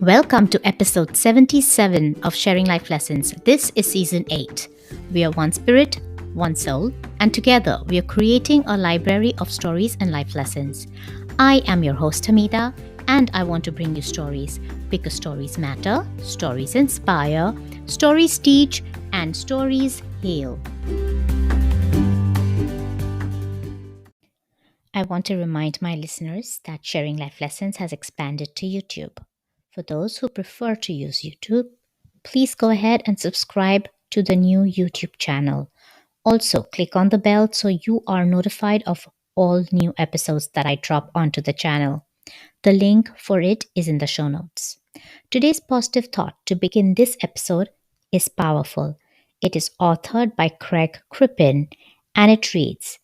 Welcome to episode 77 of Sharing Life Lessons. This is season 8. We are one spirit, one soul, and together we are creating a library of stories and life lessons. I am your host, Hamidah, and I want to bring you stories because stories matter, stories inspire, stories teach, and stories heal. I want to remind my listeners that Sharing Life Lessons has expanded to YouTube. For those who prefer to use YouTube, please go ahead and subscribe to the new YouTube channel. Also, click on the bell so you are notified of all new episodes that I drop onto the channel. The link for it is in the show notes. Today's positive thought to begin this episode is powerful. It is authored by Craig Crippen and it reads,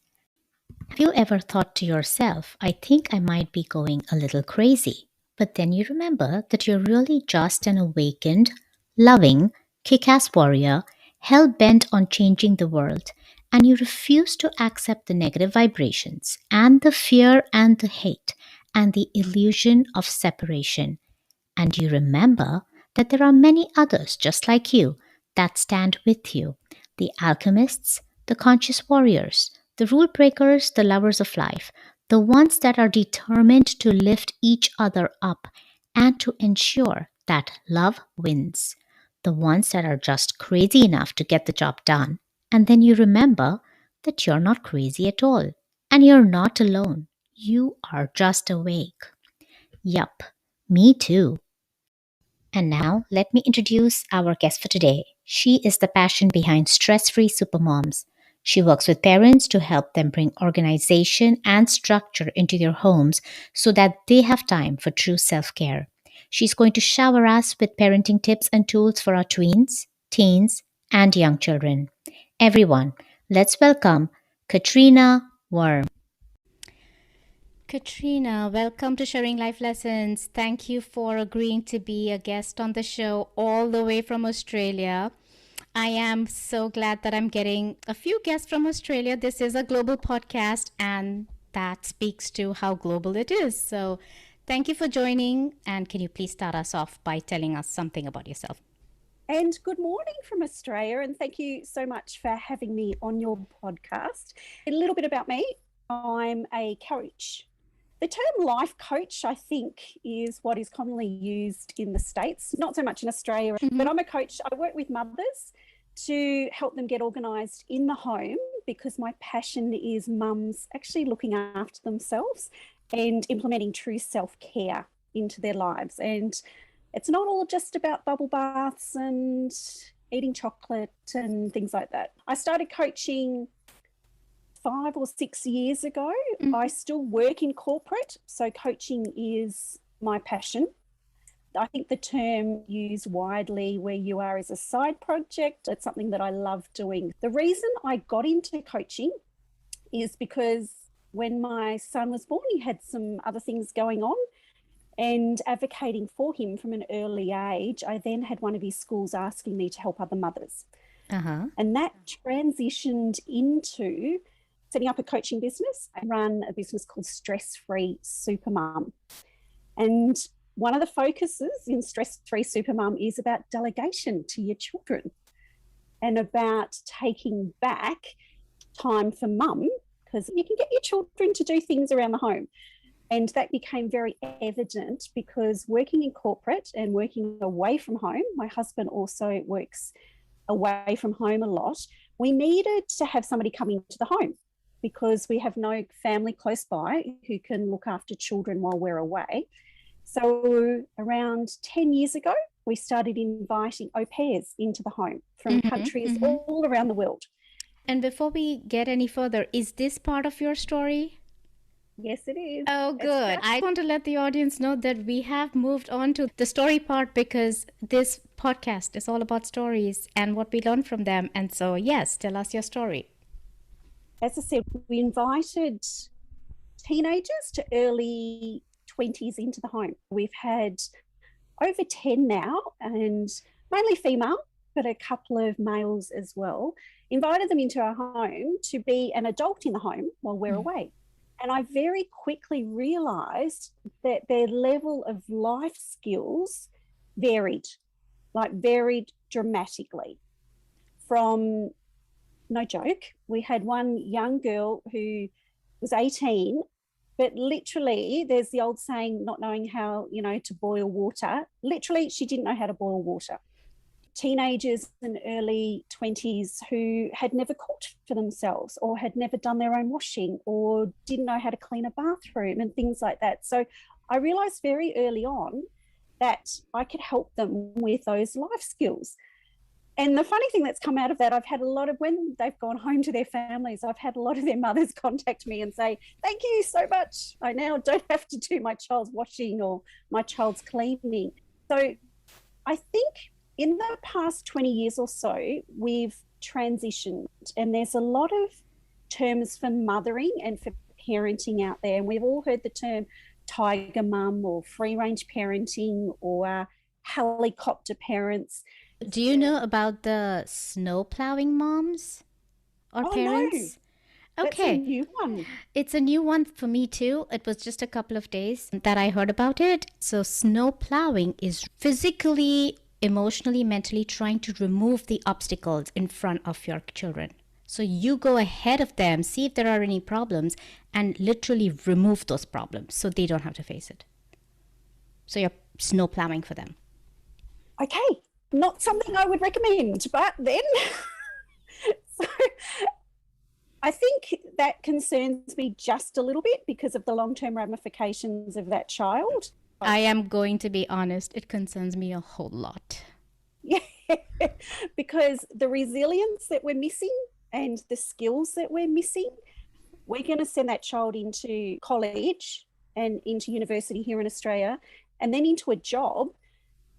have you ever thought to yourself, I think I might be going a little crazy? But then you remember that you're really just an awakened, loving, kick ass warrior, hell bent on changing the world, and you refuse to accept the negative vibrations, and the fear and the hate, and the illusion of separation. And you remember that there are many others just like you that stand with you, the alchemists, the conscious warriors, the rule breakers, the lovers of life, the ones that are determined to lift each other up and to ensure that love wins, the ones that are just crazy enough to get the job done. And then you remember that you're not crazy at all, and you're not alone. You are just awake. Yup, me too. And now, let me introduce our guest for today. She is the passion behind Stress Free Supermoms. She works with parents to help them bring organization and structure into their homes so that they have time for true self care. She's going to shower us with parenting tips and tools for our tweens, teens, and young children. Everyone, let's welcome Katrina Worm. Katrina, welcome to Sharing Life Lessons. Thank you for agreeing to be a guest on the show all the way from Australia. I am so glad that I'm getting a few guests from Australia. This is a global podcast, and that speaks to how global it is. So, thank you for joining. And can you please start us off by telling us something about yourself? And good morning from Australia, and thank you so much for having me on your podcast. A little bit about me. I'm a coach. The term life coach, I think, is what is commonly used in the States, not so much in Australia, but I'm a coach. I work with mothers to help them get organised in the home because my passion is mums actually looking after themselves and implementing true self-care into their lives. And it's not all just about bubble baths and eating chocolate and things like that. I started coaching 5 or 6 years ago. I still work in corporate, so coaching is my passion. I think the term used widely where you are as a side project, it's something that I love doing. The reason I got into coaching is because when my son was born, he had some other things going on, and advocating for him from an early age, I then had one of his schools asking me to help other mothers. And that transitioned into setting up a coaching business. I run a business called Stress Free Supermom. And one of the focuses in Stress Free Supermom is about delegation to your children and about taking back time for mum, because you can get your children to do things around the home. And that became very evident because working in corporate and working away from home, my husband also works away from home a lot, we needed to have somebody come into the home because we have no family close by who can look after children while we're away. So around 10 years ago, we started inviting au pairs into the home from countries all around the world. And before we get any further, is this part of your story? Yes, it is. Oh, good. I want to let the audience know that we have moved on to the story part because this podcast is all about stories and what we learn from them. And so, yes, tell us your story. As I said, we invited teenagers to early 20s into the home. We've had over 10 now, and mainly female, but a couple of males as well. Invited them into our home to be an adult in the home while we're away. And I very quickly realised that their level of life skills varied, like varied dramatically. From, no joke, we had one young girl who was 18, but literally there's the old saying, not knowing how, to boil water. Literally, she didn't know how to boil water. Teenagers in early 20s who had never cooked for themselves or had never done their own washing or didn't know how to clean a bathroom and things like that. So I realized very early on that I could help them with those life skills. And the funny thing that's come out of that, I've had a lot of, when they've gone home to their families, I've had a lot of their mothers contact me and say, thank you so much. I now don't have to do my child's washing or my child's cleaning. So I think in the past 20 years or so, we've transitioned, and there's a lot of terms for mothering and for parenting out there. And we've all heard the term tiger mum or free range parenting or helicopter parents. Do you know about the snow plowing moms or parents? No, Okay. that's a new one. It's a new one for me too. It was just a couple of days that I heard about it. So snow plowing is physically, emotionally, mentally trying to remove the obstacles in front of your children. So you go ahead of them, see if there are any problems, and literally remove those problems so they don't have to face it. So you're snow plowing for them. Okay, not something I would recommend, but then so I think that concerns me just a little bit because of the long-term ramifications of that child. I am going to be honest, it concerns me a whole lot. Yeah, because the resilience that we're missing and the skills that we're missing, we're going to send that child into college and into university here in Australia and then into a job.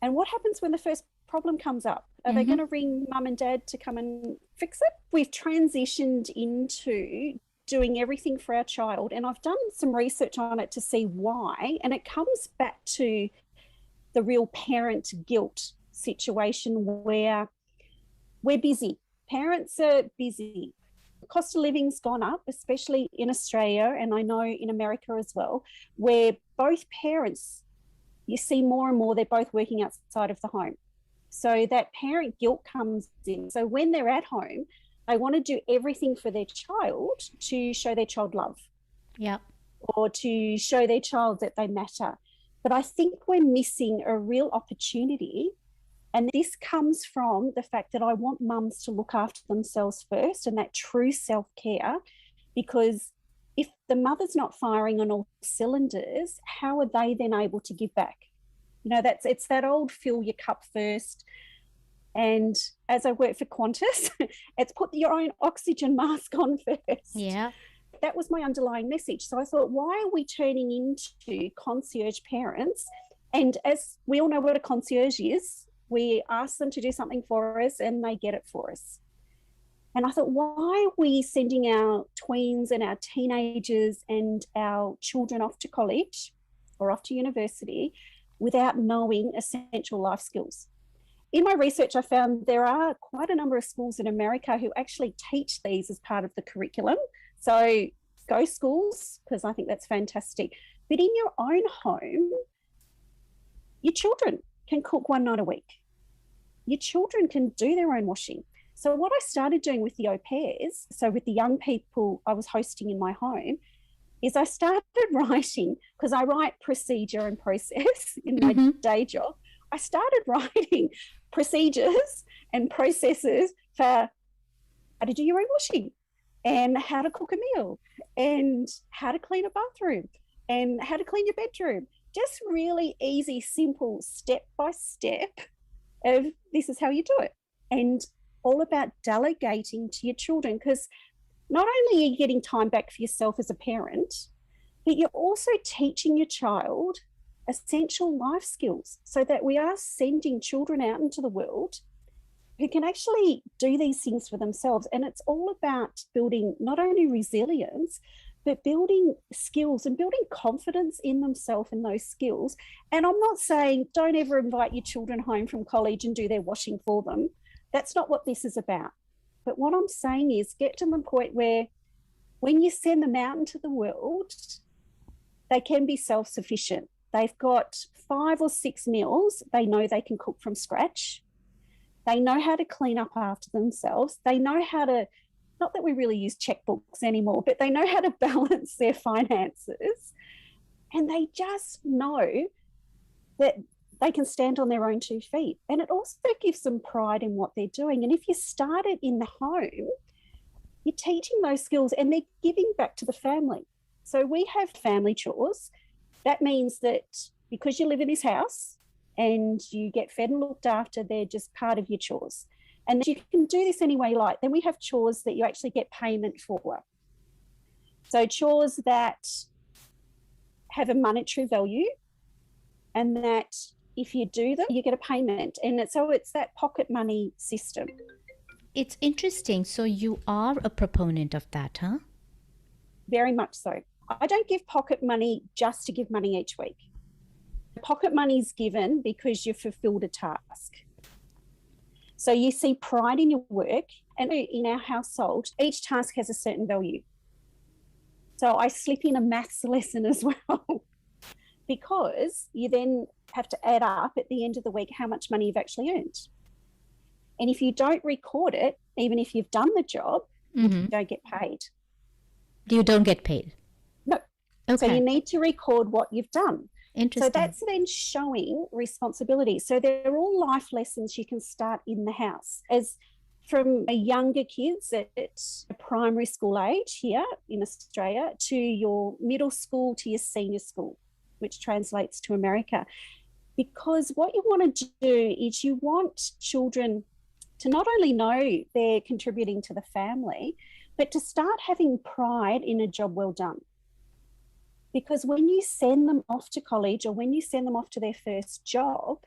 And what happens when the first problem comes up? Are they going to ring mum and dad to come and fix it? We've transitioned into doing everything for our child. And I've done some research on it to see why. And it comes back to the real parent guilt situation where we're busy. Parents are busy. The cost of living's gone up, especially in Australia, and I know in America as well, where both parents, you see more and more, they're both working outside of the home. So that parent guilt comes in. So when they're at home, they want to do everything for their child to show their child love. Yeah. Or to show their child that they matter. But I think we're missing a real opportunity. And this comes from the fact that I want mums to look after themselves first and that true self-care, because if the mother's not firing on all cylinders, how are they then able to give back? It's that old fill your cup first. And as I work for Qantas, it's put your own oxygen mask on first. Yeah. That was my underlying message. So I thought, why are we turning into concierge parents? And as we all know what a concierge is, we ask them to do something for us and they get it for us. And I thought, why are we sending our tweens and our teenagers and our children off to college or off to university without knowing essential life skills? In my research, I found there are quite a number of schools in America who actually teach these as part of the curriculum. So go schools, because I think that's fantastic. But in your own home, your children can cook one night a week. Your children can do their own washing. So what I started doing with the au pairs, so with the young people I was hosting in my home, is I started writing, because I write procedure and process in my day job. I started writing procedures and processes for how to do your own washing and how to cook a meal and how to clean a bathroom and how to clean your bedroom. Just really easy, simple, step-by-step of this is how you do it. And all about delegating to your children, because not only are you getting time back for yourself as a parent, but you're also teaching your child essential life skills so that we are sending children out into the world who can actually do these things for themselves. And it's all about building not only resilience, but building skills and building confidence in themselves and those skills. And I'm not saying don't ever invite your children home from college and do their washing for them. That's not what this is about. But what I'm saying is get to the point where when you send them out into the world, they can be self-sufficient. They've got 5 or 6 meals they know they can cook from scratch. They know how to clean up after themselves. They know how to, not that we really use checkbooks anymore, but they know how to balance their finances. And they just know that they can stand on their own 2 feet. And it also gives them pride in what they're doing. And if you start it in the home, you're teaching those skills and they're giving back to the family. So we have family chores. That means that because you live in this house and you get fed and looked after, they're just part of your chores. And you can do this any way you like. Then we have chores that you actually get payment for. So chores that have a monetary value, and that if you do them, you get a payment. And so it's that pocket money system. It's interesting. So you are a proponent of that, huh? Very much so. I don't give pocket money just to give money each week. Pocket money is given because you've fulfilled a task. So you see pride in your work, and in our household, each task has a certain value. So I slip in a maths lesson as well, because you then have to add up at the end of the week how much money you've actually earned. And if you don't record it, even if you've done the job, you don't get paid. You don't get paid? No. Okay. So you need to record what you've done. Interesting. So that's then showing responsibility. So they're all life lessons you can start in the house. As from younger kids at primary school age here in Australia to your middle school to your senior school, which translates to America. Because what you want to do is you want children to not only know they're contributing to the family, but to start having pride in a job well done. Because when you send them off to college or when you send them off to their first job,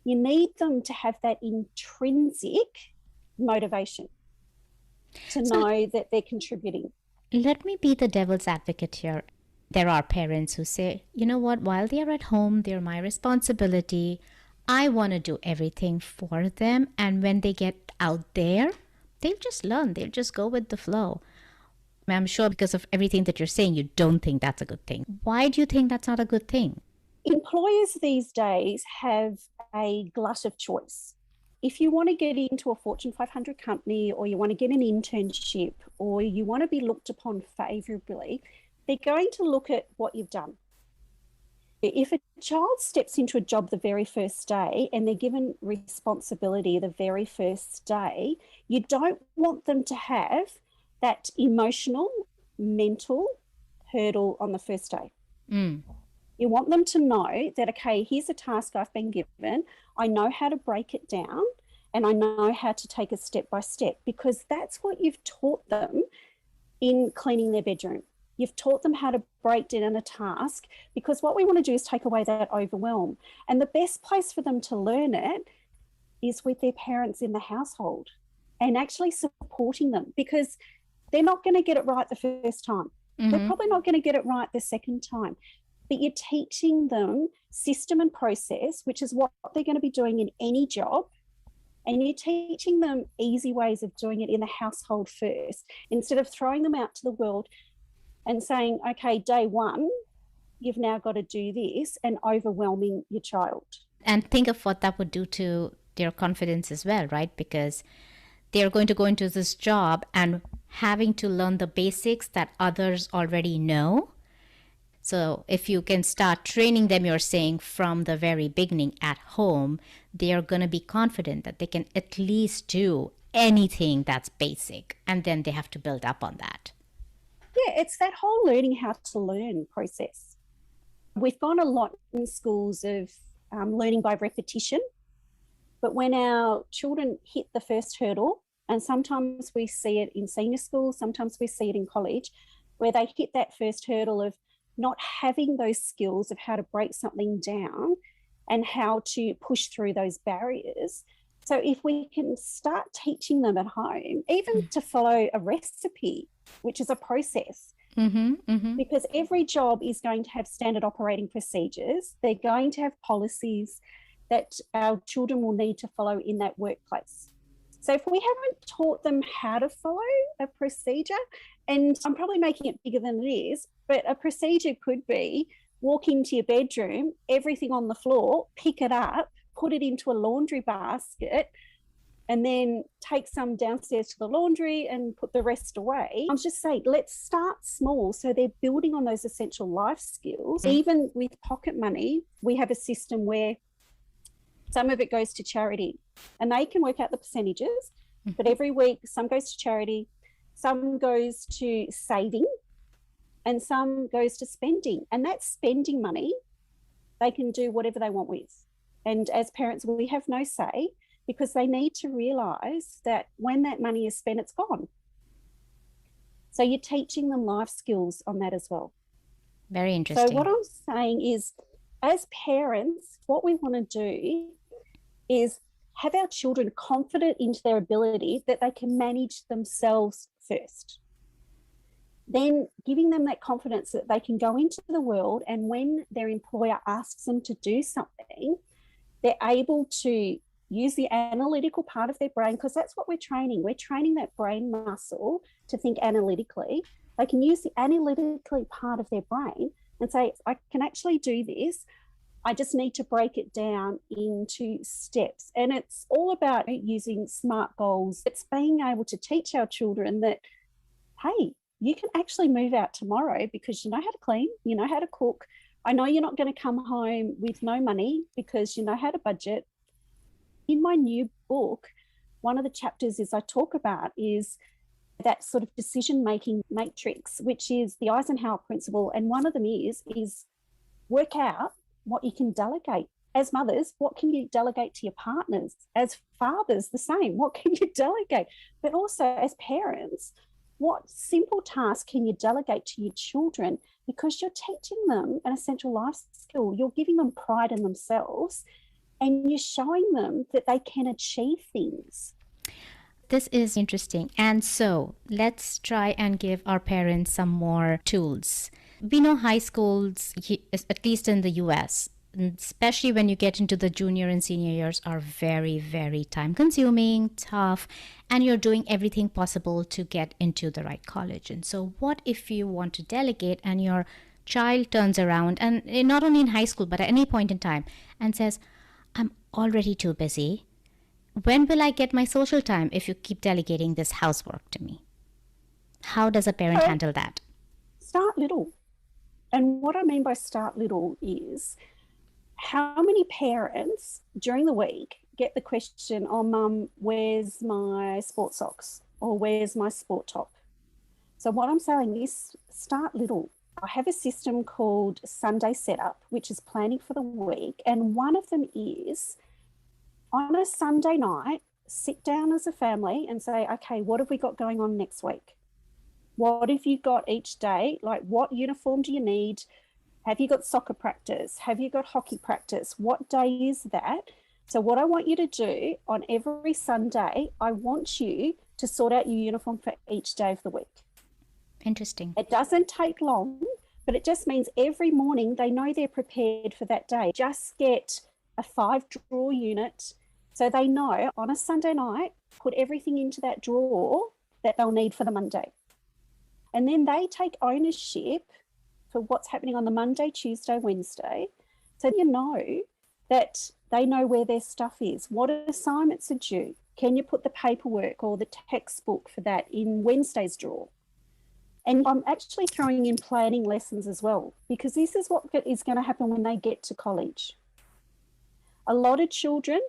you need them to have that intrinsic motivation to know that they're contributing. Let me be the devil's advocate here. There are parents who say, you know what, while they're at home, they're my responsibility. I want to do everything for them. And when they get out there, they'll just learn. They'll just go with the flow. I'm sure because of everything that you're saying, you don't think that's a good thing. Why do you think that's not a good thing? Employers these days have a glut of choice. If you want to get into a Fortune 500 company, or you want to get an internship, or you want to be looked upon favorably, they're going to look at what you've done. If a child steps into a job the very first day and they're given responsibility the very first day, you don't want them to have that emotional, mental hurdle on the first day. You want them to know that, okay, here's a task I've been given. I know how to break it down and I know how to take it step by step, because that's what you've taught them in cleaning their bedroom. You've taught them how to break down a task, because what we want to do is take away that overwhelm. And the best place for them to learn it is with their parents in the household and actually supporting them, because they're not going to get it right the first time. They're probably not going to get it right the second time. But you're teaching them system and process, which is what they're going to be doing in any job. And you're teaching them easy ways of doing it in the household first, instead of throwing them out to the world and saying, okay, day one, you've now got to do this, and overwhelming your child. And think of what that would do to their confidence as well, right? Because they're going to go into this job and having to learn the basics that others already know. So if you can start training them, you're saying, from the very beginning at home, they're going to be confident that they can at least do anything that's basic, and then they have to build up on that. Yeah, it's that whole learning how to learn process. We've gone a lot in schools of learning by repetition, but when our children hit the first hurdle, and sometimes we see it in senior school, sometimes we see it in college, where they hit that first hurdle of not having those skills of how to break something down and how to push through those barriers. So if we can start teaching them at home, even to follow a recipe, which is a process, because every job is going to have standard operating procedures. They're going to have policies that our children will need to follow in that workplace. So if we haven't taught them how to follow a procedure, and I'm probably making it bigger than it is, but a procedure could be walk into your bedroom, everything on the floor, pick it up, put it into a laundry basket, and then take some downstairs to the laundry and put the rest away. I'm just saying, let's start small. So they're building on those essential life skills. Even with pocket money, we have a system where some of it goes to charity, and they can work out the percentages, but every week some goes to charity, some goes to saving, and some goes to spending. And that spending money, they can do whatever they want with. And as parents, we have no say, because they need to realise that when that money is spent, it's gone. So you're teaching them life skills on that as well. Very interesting. So what I'm saying is, as parents, what we want to do is have our children confident into their ability that they can manage themselves first. Then giving them that confidence that they can go into the world, and when their employer asks them to do something, they're able to use the analytical part of their brain, because that's what we're training. We're training that brain muscle to think analytically. They can use the analytically part of their brain and say, I can actually do this. I just need to break it down into steps. And it's all about using SMART goals. It's being able to teach our children that, hey, you can actually move out tomorrow because you know how to clean, you know how to cook. I know you're not going to come home with no money because you know how to budget. In my new book, one of the chapters I talk about is that sort of decision-making matrix, which is the Eisenhower principle. And one of them is work out what you can delegate. As mothers, what can you delegate to your partners? As fathers, the same. What can you delegate? But also as parents, what simple task can you delegate to your children? Because you're teaching them an essential life skill. You're giving them pride in themselves, and you're showing them that they can achieve things. This is interesting. And so let's try and give our parents some more tools. We know high schools, at least in the US, especially when you get into the junior and senior years, are very, very time consuming, tough, and you're doing everything possible to get into the right college. And so what if you want to delegate and your child turns around, and not only in high school, but at any point in time, and says, I'm already too busy. When will I get my social time if you keep delegating this housework to me? How does a parent handle that? Start little. And what I mean by start little is, how many parents during the week get the question, oh, Mum, where's my sports socks? Or where's my sport top? So what I'm saying is start little. I have a system called Sunday Setup, which is planning for the week. And one of them is, on a Sunday night, sit down as a family and say, okay, what have we got going on next week? What have you got each day? Like, what uniform do you need? Have you got soccer practice? Have you got hockey practice? What day is that? So what I want you to do on every Sunday, I want you to sort out your uniform for each day of the week. Interesting. It doesn't take long, but it just means every morning they know they're prepared for that day. Just get a 5-drawer unit so they know on a Sunday night, put everything into that drawer that they'll need for the Monday. And then they take ownership for what's happening on the Monday, Tuesday, Wednesday. So you know that they know where their stuff is. What assignments are due? Can you put the paperwork or the textbook for that in Wednesday's drawer? And I'm actually throwing in planning lessons as well, because this is what is going to happen when they get to college. A lot of children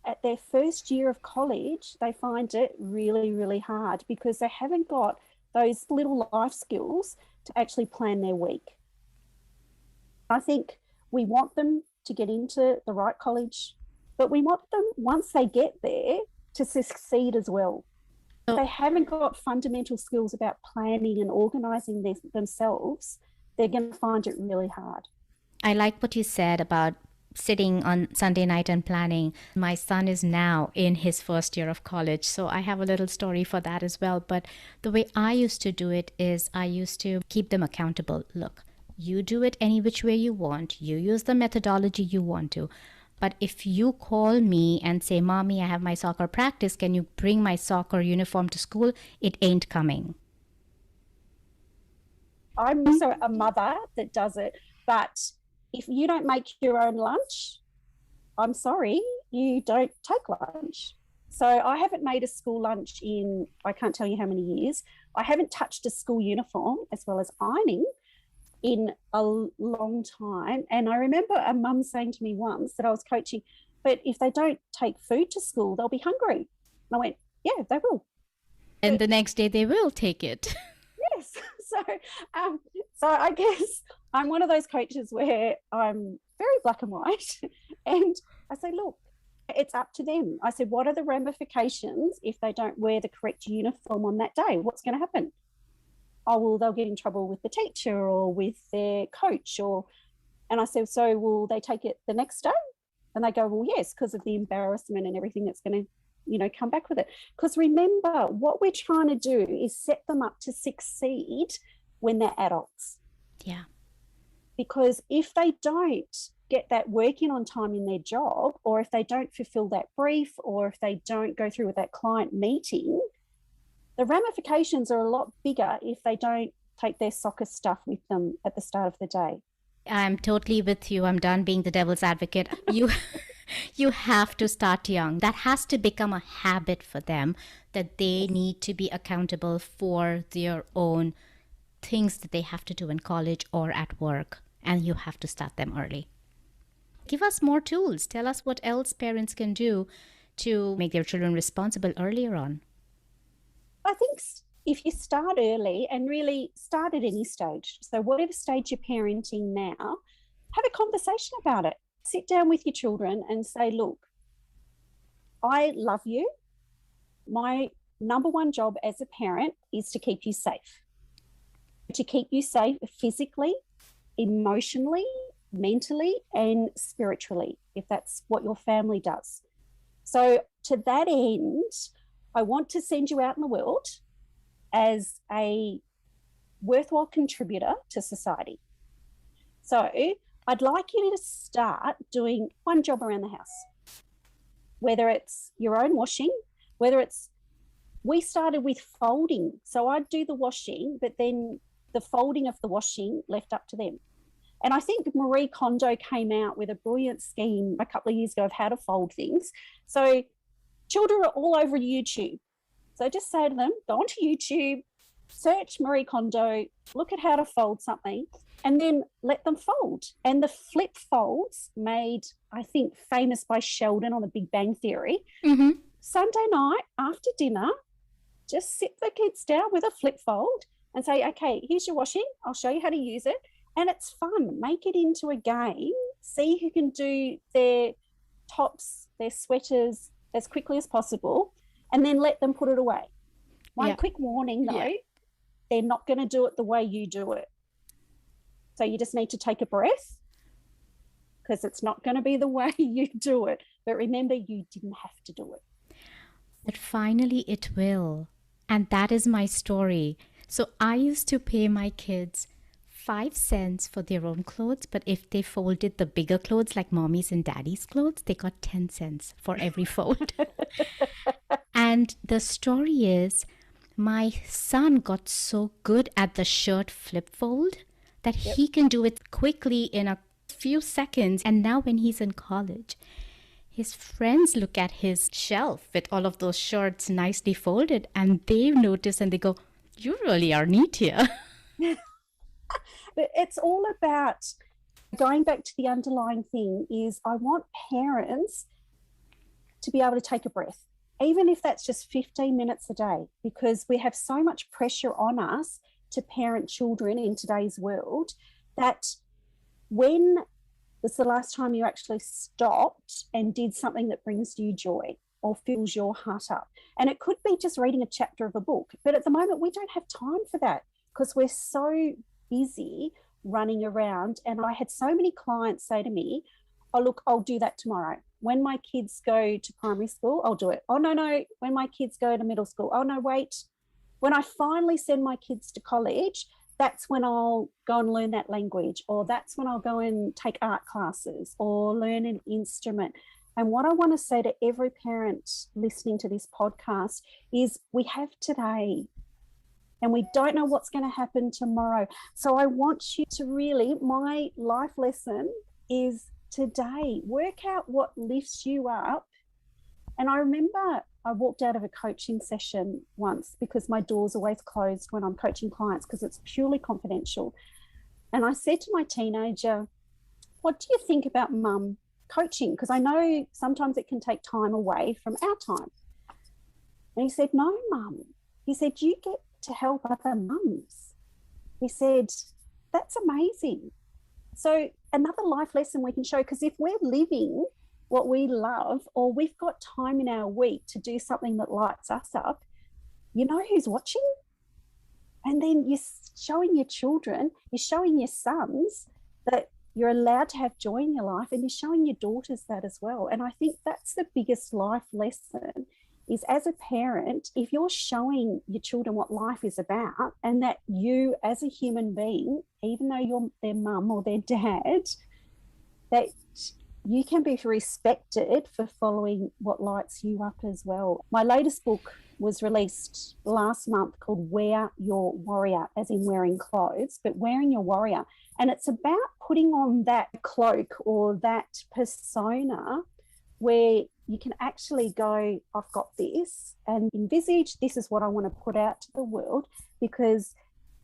at their first year of college, they find it really, really hard because they haven't got those little life skills to actually plan their week. I think we want them to get into the right college, but we want them, once they get there, to succeed as well. If they haven't got fundamental skills about planning and organising themselves, they're going to find it really hard. I like what you said about sitting on Sunday night and planning. My son is now in his first year of college, so I have a little story for that as well. But the way I used to do it is I used to keep them accountable. Look, you do it any which way you want. You use the methodology you want to. But if you call me and say, Mommy, I have my soccer practice, can you bring my soccer uniform to school? It ain't coming. I'm also a mother that does it, But if you don't make your own lunch, I'm sorry, you don't take lunch. So I haven't made a school lunch in, I can't tell you how many years. I haven't touched a school uniform as well as ironing in a long time. And I remember a mum saying to me once that I was coaching, but if they don't take food to school, they'll be hungry. And I went, yeah, they will. And the next day they will take it. Yes. So I guess I'm one of those coaches where I'm very black and white. And I say, look, it's up to them. I said, what are the ramifications if they don't wear the correct uniform on that day? What's going to happen? Oh, well, they'll get in trouble with the teacher or with their coach. And I said, so will they take it the next day? And they go, well, yes, because of the embarrassment and everything that's going to, come back with it. Because remember, what we're trying to do is set them up to succeed when they're adults. Yeah. Because if they don't get that work in on time in their job, or if they don't fulfill that brief, or if they don't go through with that client meeting, the ramifications are a lot bigger if they don't take their soccer stuff with them at the start of the day. I'm totally with you. I'm done being the devil's advocate. You have to start young. That has to become a habit for them, that they need to be accountable for their own things that they have to do in college or at work. And you have to start them early. Give us more tools. Tell us what else parents can do to make their children responsible earlier on. I think if you start early and really start at any stage, so whatever stage you're parenting now, have a conversation about it. Sit down with your children and say, look, I love you. My number one job as a parent is to keep you safe. To keep you safe physically, emotionally, mentally, and spiritually, if that's what your family does. So to that end, I want to send you out in the world as a worthwhile contributor to society. So I'd like you to start doing one job around the house, whether it's your own washing, we started with folding. So I'd do the washing, but then the folding of the washing left up to them. And I think Marie Kondo came out with a brilliant scheme a couple of years ago of how to fold things. So children are all over YouTube. So just say to them, go onto YouTube, search Marie Kondo, look at how to fold something, and then let them fold. And the flip folds made, I think, famous by Sheldon on The Big Bang Theory. Mm-hmm. Sunday night after dinner, just sit the kids down with a flip fold and say, okay, here's your washing. I'll show you how to use it. And it's fun. Make it into a game. See who can do their tops, their sweaters as quickly as possible, and then let them put it away. One quick warning, though, they're not going to do it the way you do it. So you just need to take a breath, because it's not going to be the way you do it. But remember, you didn't have to do it. But finally it will. And that is my story. So I used to pay my kids 5 cents for their own clothes, but if they folded the bigger clothes like mommy's and daddy's clothes, they got 10 cents for every fold. And the story is, my son got so good at the shirt flip fold that he can do it quickly in a few seconds. And now when he's in college, his friends look at his shelf with all of those shirts nicely folded, and they notice and they go, you really are neat here. But it's all about, going back to the underlying thing, is I want parents to be able to take a breath, even if that's just 15 minutes a day, because we have so much pressure on us to parent children in today's world that when was the last time you actually stopped and did something that brings you joy or fills your heart up? And it could be just reading a chapter of a book, but at the moment we don't have time for that because we're so busy running around. And I had so many clients say to me, oh, look, I'll do that tomorrow. When my kids go to primary school, I'll do it. Oh, no. When my kids go to middle school, oh, no, wait. When I finally send my kids to college, that's when I'll go and learn that language, or that's when I'll go and take art classes or learn an instrument. And what I want to say to every parent listening to this podcast is we have today. and we don't know what's going to happen tomorrow. So I want you to really, my life lesson is today, work out what lifts you up. And I remember I walked out of a coaching session once because my door's always closed when I'm coaching clients because it's purely confidential. And I said to my teenager, what do you think about mum coaching? Because I know sometimes it can take time away from our time. And he said, no, mum. He said, you get to help other mums. He said, that's amazing. So another life lesson we can show, because if we're living what we love, or we've got time in our week to do something that lights us up, you know who's watching? And then you're showing your children, you're showing your sons that you're allowed to have joy in your life, and you're showing your daughters that as well. And I think that's the biggest life lesson, is as a parent, if you're showing your children what life is about, and that you as a human being, even though you're their mum or their dad, that you can be respected for following what lights you up as well. My latest book was released last month called Wear Your Warrior, as in wearing clothes, but wearing your warrior. And it's about putting on that cloak or that persona where you can actually go, I've got this, and envisage this is what I want to put out to the world, because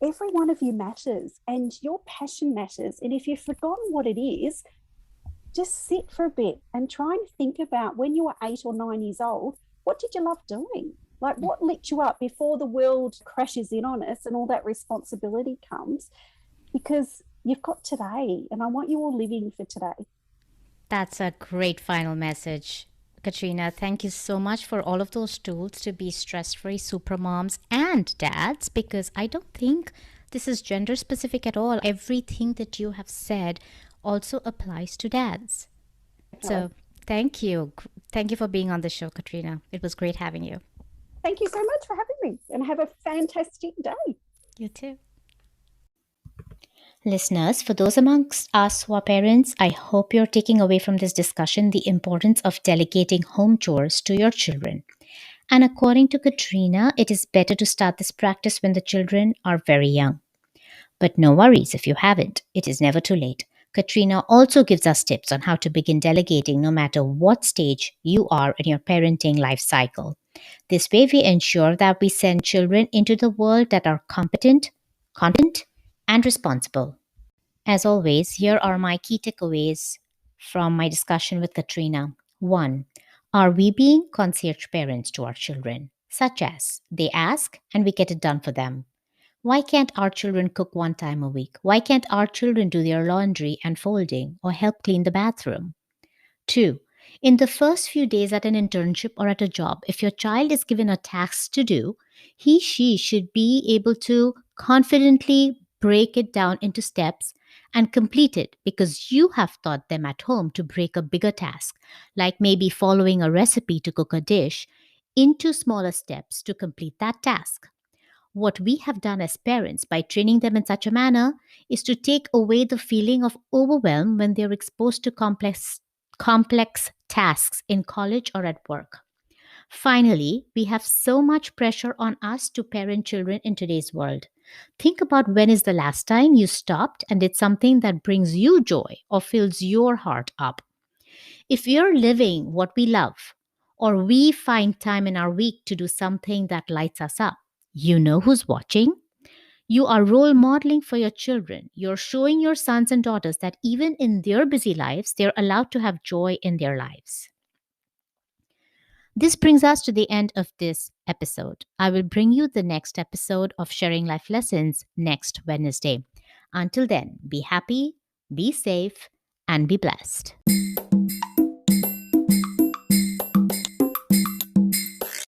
every one of you matters and your passion matters. And if you've forgotten what it is, just sit for a bit and try and think about when you were 8 or 9 years old, what did you love doing? Like, what lit you up before the world crashes in on us and all that responsibility comes? Because you've got today, and I want you all living for today. That's a great final message, Katrina. Thank you so much for all of those tools to be stress-free super moms and dads, because I don't think this is gender specific at all. Everything that you have said also applies to dads. So thank you. Thank you for being on the show, Katrina. It was great having you. Thank you so much for having me, and have a fantastic day. You too. Listeners, for those amongst us who are parents, I hope you're taking away from this discussion the importance of delegating home chores to your children. And according to Katrina, it is better to start this practice when the children are very young. But no worries if you haven't. It is never too late. Katrina also gives us tips on how to begin delegating no matter what stage you are in your parenting life cycle. This way, we ensure that we send children into the world that are competent, confident, and responsible. As always, here are my key takeaways from my discussion with Katrina. 1. Are we being concierge parents to our children? Such as, they ask and we get it done for them. Why can't our children cook one time a week? Why can't our children do their laundry and folding or help clean the bathroom? 2. In the first few days at an internship or at a job, if your child is given a task to do, she should be able to confidently break it down into steps and complete it, because you have taught them at home to break a bigger task, like maybe following a recipe to cook a dish, into smaller steps to complete that task. What we have done as parents by training them in such a manner is to take away the feeling of overwhelm when they're exposed to complex tasks in college or at work. Finally, we have so much pressure on us to parent children in today's world. Think about when is the last time you stopped and did something that brings you joy or fills your heart up. If you're living what we love, or we find time in our week to do something that lights us up, you know who's watching? You are role modeling for your children. You're showing your sons and daughters that even in their busy lives, they're allowed to have joy in their lives. This brings us to the end of this episode. I will bring you the next episode of Sharing Life Lessons next Wednesday. Until then, be happy, be safe, and be blessed.